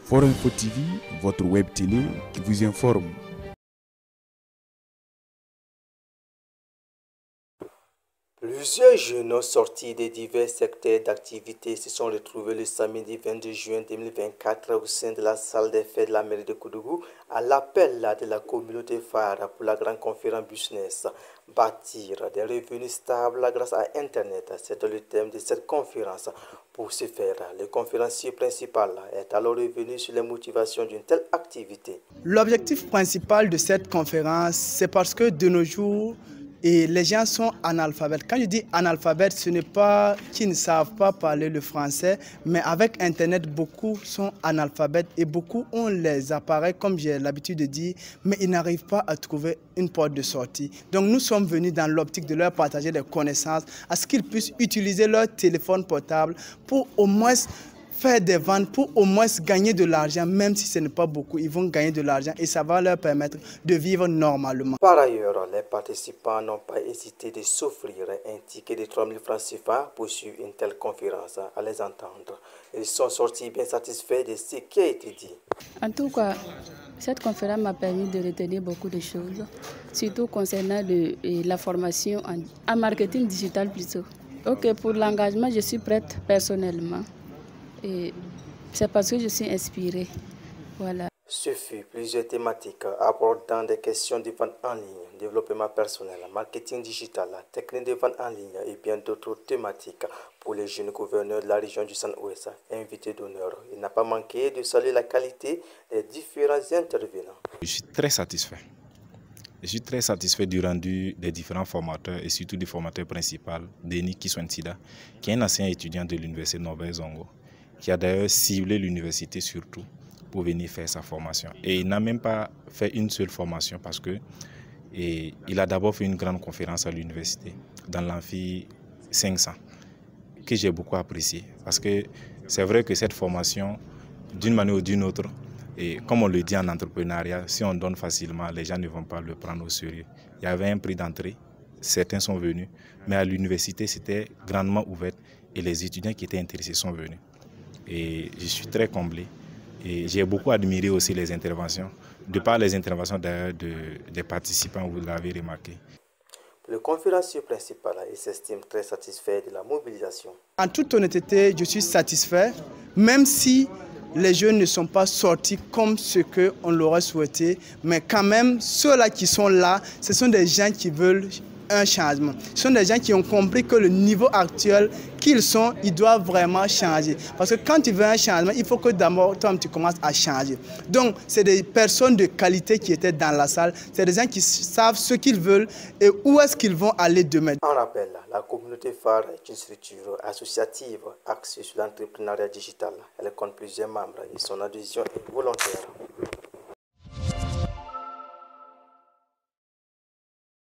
Forinfo TV, votre web télé qui vous informe. Plusieurs jeunes sortis des divers secteurs d'activité se sont retrouvés le samedi 22 juin 2024 au sein de la salle des fêtes de la mairie de Koudougou à l'appel de la communauté phare pour la grande conférence business. Bâtir des revenus stables grâce à Internet, c'est le thème de cette conférence. Pour ce faire, le conférencier principal est alors revenu sur les motivations d'une telle activité. L'objectif principal de cette conférence, c'est parce que de nos jours, les gens sont analphabètes. Quand je dis analphabètes, ce n'est pas qu'ils ne savent pas parler le français, mais avec Internet, beaucoup sont analphabètes et beaucoup ont les appareils, comme j'ai l'habitude de dire, mais ils n'arrivent pas à trouver une porte de sortie. Donc nous sommes venus dans l'optique de leur partager des connaissances, à ce qu'ils puissent utiliser leur téléphone portable pour au moins faire des ventes, pour au moins gagner de l'argent, même si ce n'est pas beaucoup, ils vont gagner de l'argent et ça va leur permettre de vivre normalement. Par ailleurs, les participants n'ont pas hésité de s'offrir un ticket de 3 000 francs CFA pour suivre une telle conférence. À les entendre, ils sont sortis bien satisfaits de ce qui a été dit. En tout cas, cette conférence m'a permis de retenir beaucoup de choses, surtout concernant la formation en marketing digital plutôt. Ok, pour l'engagement, je suis prête personnellement. Et c'est parce que je suis inspirée. Voilà. Ce fut plusieurs thématiques abordant des questions de vente en ligne, développement personnel, marketing digital, technique de vente en ligne et bien d'autres thématiques pour les jeunes gouverneurs de la région du Centre-Ouest. Invités d'honneur, il n'a pas manqué de saluer la qualité des différents intervenants. Je suis très satisfait. Je suis très satisfait du rendu des différents formateurs et surtout du formateur principal, Denis Kiswentida, qui est un ancien étudiant de l'université Norbert Zongo, qui a d'ailleurs ciblé l'université surtout pour venir faire sa formation. Et il n'a même pas fait une seule formation parce que il a d'abord fait une grande conférence à l'université, dans l'amphi 500, que j'ai beaucoup apprécié. Parce que c'est vrai que cette formation, d'une manière ou d'une autre, et comme on le dit en entrepreneuriat, si on donne facilement, les gens ne vont pas le prendre au sérieux. Il y avait un prix d'entrée, certains sont venus, mais à l'université, c'était grandement ouvert et les étudiants qui étaient intéressés sont venus. Et je suis très comblé. Et j'ai beaucoup admiré aussi les interventions, de par les interventions d'ailleurs des participants, vous l'avez remarqué. Le conférencier principal s'estime très satisfait de la mobilisation. En toute honnêteté, je suis satisfait, même si les jeunes ne sont pas sortis comme ce qu'on l'aurait souhaité, mais quand même, ceux-là qui sont là, ce sont des gens qui veulent un changement. Ce sont des gens qui ont compris que le niveau actuel qu'ils sont, ils doivent vraiment changer. Parce que quand tu veux un changement, il faut que d'abord, toi, tu commences à changer. Donc, c'est des personnes de qualité qui étaient dans la salle. C'est des gens qui savent ce qu'ils veulent et où est-ce qu'ils vont aller demain. En rappel, la communauté phare est une structure associative axée sur l'entrepreneuriat digital. Elle compte plusieurs membres et son adhésion est volontaire.